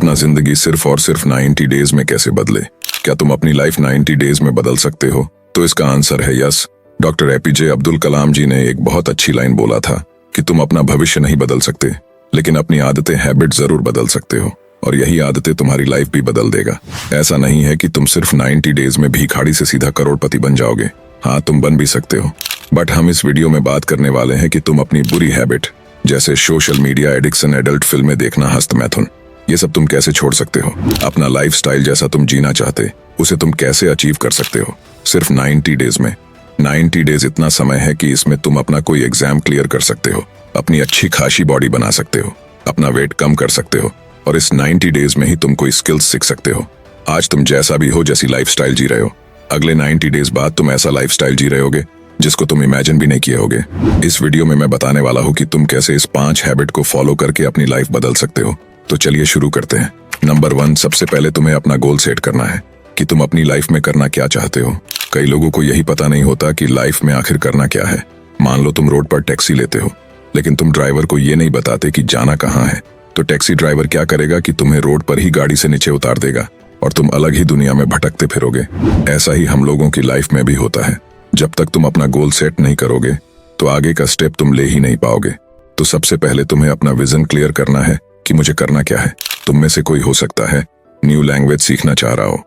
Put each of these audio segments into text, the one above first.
अपना जिंदगी सिर्फ और सिर्फ 90 डेज में कैसे बदले? क्या तुम अपनी लाइफ 90 डेज में बदल सकते हो? तो इसका आंसर है yes. Doctor APJ Abdul Kalam जी ने एक बहुत अच्छी लाइन बोला था कि तुम अपना भविष्य नहीं बदल सकते, लेकिन अपनी आदतें, हैबिट जरूर बदल सकते हो, और यही आदतें तुम्हारी लाइफ भी बदल देगा। ऐसा नहीं है कि तुम सिर्फ 90 डेज में भिखारी से सीधा करोड़पति बन जाओगे। हाँ, तुम बन भी सकते हो, बट हम इस वीडियो में बात करने वाले हैं कि तुम अपनी बुरी हैबिट जैसे सोशल मीडिया एडिक्शन, एडल्ट फिल्में देखना, हस्तमैथुन, ये सब तुम कैसे छोड़ सकते हो। अपना लाइफस्टाइल जैसा तुम जीना चाहते, उसे तुम कैसे अचीव कर सकते हो सिर्फ 90 डेज में। 90 डेज इतना समय है कि इसमें तुम अपना कोई एग्जाम क्लियर कर सकते हो, अपनी अच्छी खासी बॉडी बना सकते हो, अपना वेट कम कर सकते हो, और इस 90 डेज में ही तुम कोई स्किल्स सीख सकते हो। आज तुम जैसा भी हो, जैसी लाइफस्टाइल जी रहे हो, अगले 90 डेज बाद तुम ऐसा लाइफस्टाइल जी रहे होगे जिसको तुम इमेजिन भी नहीं किए होगे। इस वीडियो में मैं बताने वाला हूँ कि तुम कैसे इस 5 हैबिट को फॉलो करके अपनी लाइफ बदल सकते हो। तो चलिए शुरू करते हैं। नंबर 1, सबसे पहले तुम्हें अपना गोल सेट करना है कि तुम अपनी लाइफ में करना क्या चाहते हो। कई लोगों को यही पता नहीं होता कि लाइफ में आखिर करना क्या है। मान लो तुम रोड पर टैक्सी लेते हो, लेकिन तुम ड्राइवर को ये नहीं बताते कि जाना कहाँ है, तो टैक्सी ड्राइवर क्या करेगा कि तुम्हें रोड पर ही गाड़ी से नीचे उतार देगा और तुम अलग ही दुनिया में भटकते फिरोगे। ऐसा ही हम लोगों की लाइफ में भी होता है। जब तक तुम अपना गोल सेट नहीं करोगे तो आगे का स्टेप तुम ले ही नहीं पाओगे। तो सबसे पहले तुम्हें अपना विजन क्लियर करना है कि मुझे करना क्या है। तुम में से कोई हो सकता है न्यू लैंग्वेज सीखना चाह रहा हो,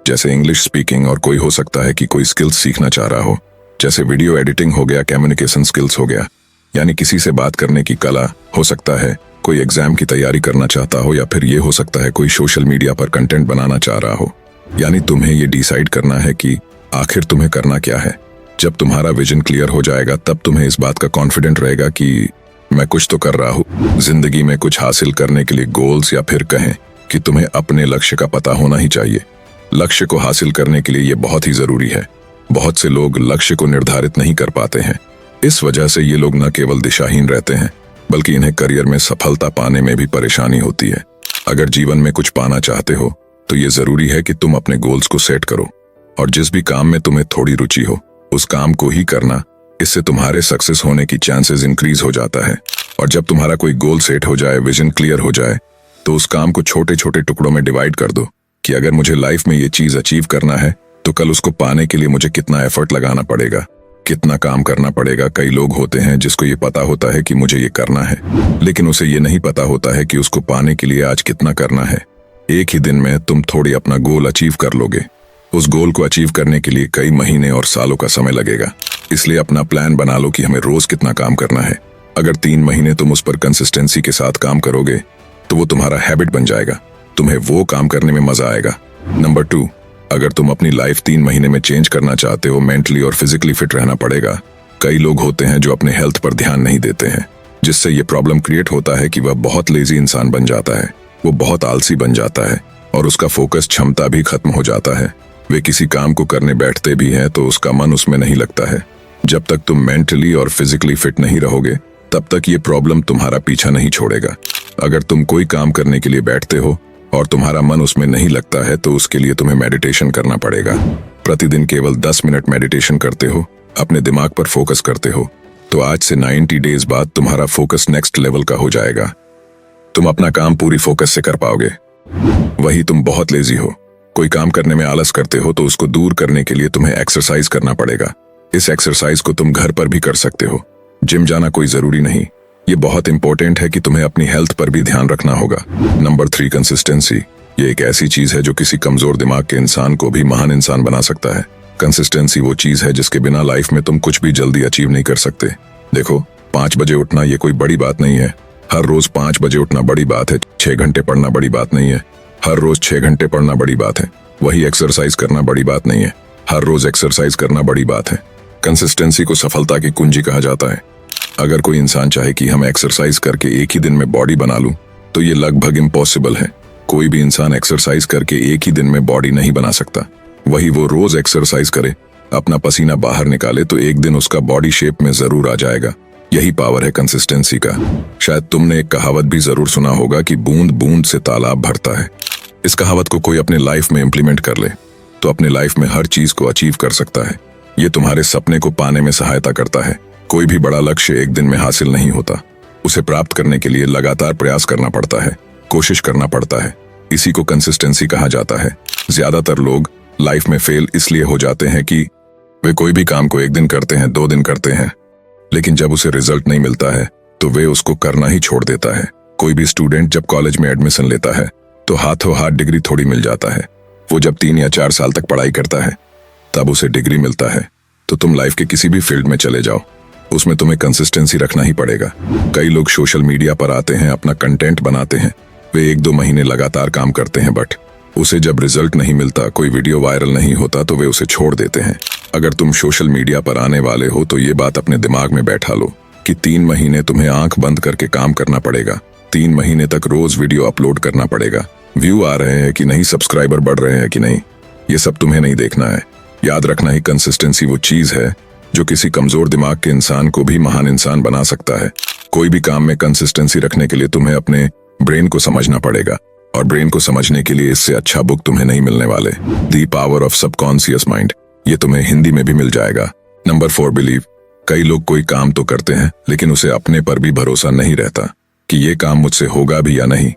जैसे इंग्लिश स्पीकिंग, और कोई हो सकता है कि कोई स्किल्स सीखना चाह रहा हो, जैसे वीडियो एडिटिंग हो गया, कम्युनिकेशन स्किल्स हो गया, यानी किसी से बात करने की कला हो सकता है, कोई एग्जाम की तैयारी करना चाहता हो, या फिर ये हो सकता है कोई सोशल मीडिया पर कंटेंट बनाना चाह रहा हो। यानी तुम्हें ये डिसाइड करना है कि आखिर तुम्हें करना क्या है। जब तुम्हारा विजन क्लियर हो जाएगा तब तुम्हें इस बात का कॉन्फिडेंट रहेगा कि मैं कुछ तो कर रहा हूँ। जिंदगी में कुछ हासिल करने के लिए गोल्स, या फिर कहें कि तुम्हें अपने लक्ष्य का पता होना ही चाहिए। लक्ष्य को हासिल करने के लिए ये बहुत ही जरूरी है। बहुत से लोग लक्ष्य को निर्धारित नहीं कर पाते हैं। इस वजह से ये लोग न केवल दिशाहीन रहते हैं, बल्कि इन्हें करियर में सफलता पाने में भी परेशानी होती है। अगर जीवन में कुछ पाना चाहते हो तो ये जरूरी है कि तुम अपने गोल्स को सेट करो, और जिस भी काम में तुम्हें थोड़ी रुचि हो उस काम को ही करना। इससे तुम्हारे सक्सेस होने की चांसेस इंक्रीज हो जाता है। और जब तुम्हारा कोई गोल सेट हो जाए, विजन क्लियर हो जाए, तो उस काम को छोटे छोटे टुकड़ों में डिवाइड कर दो कि अगर मुझे लाइफ में ये चीज अचीव करना है तो कल उसको पाने के लिए मुझे कितना एफर्ट लगाना पड़ेगा, कितना काम करना पड़ेगा। कई लोग होते हैं जिसको ये पता होता है कि मुझे ये करना है, लेकिन उसे ये नहीं पता होता है कि उसको पाने के लिए आज कितना करना है। एक ही दिन में तुम थोड़ी अपना गोल अचीव कर लोगे। उस गोल को अचीव करने के लिए कई महीने और सालों का समय लगेगा। इसलिए अपना प्लान बना लो कि हमें रोज कितना काम करना है। अगर 3 महीने तुम उस पर कंसिस्टेंसी के साथ काम करोगे तो वो तुम्हारा हैबिट बन जाएगा। तुम्हें वो काम करने में मजा आएगा। नंबर 2, अगर तुम अपनी लाइफ 3 महीने में चेंज करना चाहते हो, मेंटली और फिजिकली फिट रहना पड़ेगा। कई लोग होते हैं जो अपने हेल्थ पर ध्यान नहीं देते हैं, जिससे ये प्रॉब्लम क्रिएट होता है कि वह बहुत लेजी इंसान बन जाता है, वो बहुत आलसी बन जाता है, और उसका फोकस क्षमता भी खत्म हो जाता है। वे किसी काम को करने बैठते भी हैं तो उसका मन उसमें नहीं लगता है। जब तक तुम मेंटली और फिजिकली फिट नहीं रहोगे तब तक ये प्रॉब्लम तुम्हारा पीछा नहीं छोड़ेगा। अगर तुम कोई काम करने के लिए बैठते हो और तुम्हारा मन उसमें नहीं लगता है तो उसके लिए तुम्हें मेडिटेशन करना पड़ेगा। प्रतिदिन केवल 10 मिनट मेडिटेशन करते हो, अपने दिमाग पर फोकस करते हो, तो आज से 90 डेज बाद तुम्हारा फोकस नेक्स्ट लेवल का हो जाएगा। तुम अपना काम पूरी फोकस से कर पाओगे। वही तुम बहुत लेजी हो, कोई काम करने में आलस करते हो, तो उसको दूर करने के लिए तुम्हें एक्सरसाइज करना पड़ेगा। इस एक्सरसाइज को तुम घर पर भी कर सकते हो, जिम जाना कोई जरूरी नहीं। ये बहुत इंपॉर्टेंट है कि तुम्हें अपनी हेल्थ पर भी ध्यान रखना होगा। Number 3, consistency. ये एक ऐसी चीज है जो किसी कमजोर दिमाग के इंसान को भी महान इंसान बना सकता है। कंसिस्टेंसी वो चीज है जिसके बिना लाइफ में तुम कुछ भी जल्दी अचीव नहीं कर सकते। देखो, 5 बजे उठना ये कोई बड़ी बात नहीं है। हर रोज 5 बजे उठना बड़ी बात है। 6 घंटे पढ़ना बड़ी बात नहीं है। हर रोज 6 घंटे पढ़ना बड़ी बात है। वही एक्सरसाइज करना बड़ी बात नहीं है। हर रोज एक्सरसाइज करना बड़ी बात है। कंसिस्टेंसी को सफलता की कुंजी कहा जाता है। अगर कोई इंसान चाहे कि हम एक्सरसाइज करके एक ही दिन में बॉडी बना लूं, तो ये लगभग इम्पॉसिबल है। कोई भी इंसान एक्सरसाइज करके एक ही दिन में बॉडी नहीं बना सकता। वही वो रोज एक्सरसाइज करे, अपना पसीना बाहर निकाले, तो एक दिन उसका बॉडी शेप में जरूर आ जाएगा। यही पावर है कंसिस्टेंसी का। शायद तुमने एक कहावत भी जरूर सुना होगा कि बूंद बूंद से तालाब भरता है। इस कहावत को कोई अपने लाइफ में इम्प्लीमेंट कर ले तो अपने लाइफ में हर चीज को अचीव कर सकता है। ये तुम्हारे सपने को पाने में सहायता करता है। कोई भी बड़ा लक्ष्य एक दिन में हासिल नहीं होता। उसे प्राप्त करने के लिए लगातार प्रयास करना पड़ता है, कोशिश करना पड़ता है। इसी को कंसिस्टेंसी कहा जाता है। ज्यादातर लोग लाइफ में फेल इसलिए हो जाते हैं कि वे कोई भी काम को 1 दिन करते हैं, 2 दिन करते हैं, लेकिन जब उसे रिजल्ट नहीं मिलता है तो वे उसको करना ही छोड़ देता है। कोई भी स्टूडेंट जब कॉलेज में एडमिशन लेता है तो हाथों हाथ डिग्री थोड़ी मिल जाता है। वो जब 3 या 4 साल तक पढ़ाई करता है तब उसे डिग्री मिलता है। तो तुम लाइफ के किसी भी फील्ड में चले जाओ, उसमें तुम्हें कंसिस्टेंसी रखना ही पड़ेगा। कई लोग सोशल मीडिया पर आते हैं, अपना कंटेंट बनाते हैं, वे 1-2 महीने लगातार काम करते हैं, बट उसे जब रिजल्ट नहीं मिलता, कोई वीडियो वायरल नहीं होता तो वे उसे छोड़ देते हैं। अगर तुम सोशल मीडिया पर आने वाले हो तो ये बात अपने दिमाग में बैठा लो कि 3 महीने तुम्हें आंख बंद करके काम करना पड़ेगा। 3 महीने तक रोज वीडियो अपलोड करना पड़ेगा। व्यू आ रहे हैं कि नहीं, सब्सक्राइबर बढ़ रहे हैं कि नहीं, ये सब तुम्हें नहीं देखना है। याद रखना ही कंसिस्टेंसी वो चीज है जो किसी कमजोर दिमाग के इंसान को भी महान इंसान बना सकता है। कोई भी काम में कंसिस्टेंसी रखने के लिए तुम्हें अपने ब्रेन को समझना पड़ेगा, और ब्रेन को समझने के लिए इससे अच्छा बुक तुम्हें नहीं मिलने वाले। The power of subconscious mind, ये तुम्हें हिंदी में भी मिल जाएगा। Number 4, believe. कई लोग कोई काम तो करते हैं लेकिन उसे अपने पर भी भरोसा नहीं रहता कि ये काम मुझसे होगा भी या नहीं।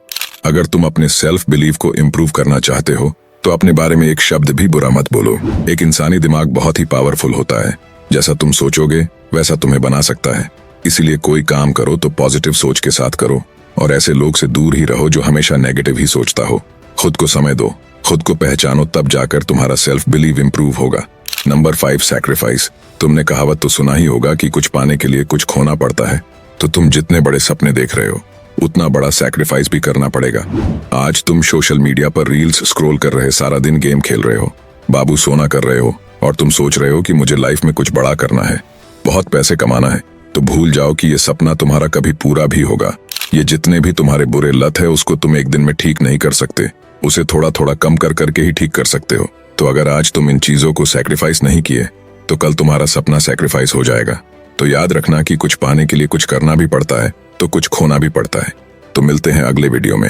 अगर तुम अपने सेल्फ बिलीव को इम्प्रूव करना चाहते हो तो अपने बारे में एक शब्द भी बुरा मत बोलो। एक इंसानी दिमाग बहुत ही पावरफुल होता है, जैसा तुम सोचोगे वैसा तुम्हें बना सकता है। इसीलिए कोई काम करो तो पॉजिटिव सोच के साथ करो, और ऐसे लोग से दूर ही रहो जो हमेशा नेगेटिव ही सोचता हो। खुद को समय दो, खुद को पहचानो, तब जाकर तुम्हारा सेल्फ बिलीव इम्प्रूव होगा। Number 5, sacrifice. तुमने कहावत तो सुना ही होगा कि कुछ पाने के लिए कुछ खोना पड़ता है। तो तुम जितने बड़े सपने देख रहे हो उतना बड़ा सैक्रिफाइस भी करना पड़ेगा। आज तुम सोशल मीडिया पर रील्स स्क्रॉल कर रहे, सारा दिन गेम खेल रहे हो, बाबू सोना कर रहे हो, और तुम सोच रहे हो कि मुझे लाइफ में कुछ बड़ा करना है, बहुत पैसे कमाना है। तो भूल जाओ कि ये सपना तुम्हारा कभी पूरा भी होगा। ये जितने भी तुम्हारे बुरे लत है उसको तुम 1 दिन में ठीक नहीं कर सकते, उसे थोड़ा थोड़ा कम कर करके ही ठीक कर सकते हो। तो अगर आज तुम इन चीजों को सैक्रिफाइस नहीं किए तो कल तुम्हारा सपना सैक्रिफाइस हो जाएगा। तो याद रखना कि कुछ पाने के लिए कुछ करना भी पड़ता है तो कुछ खोना भी पड़ता है। तो मिलते हैं अगले वीडियो में।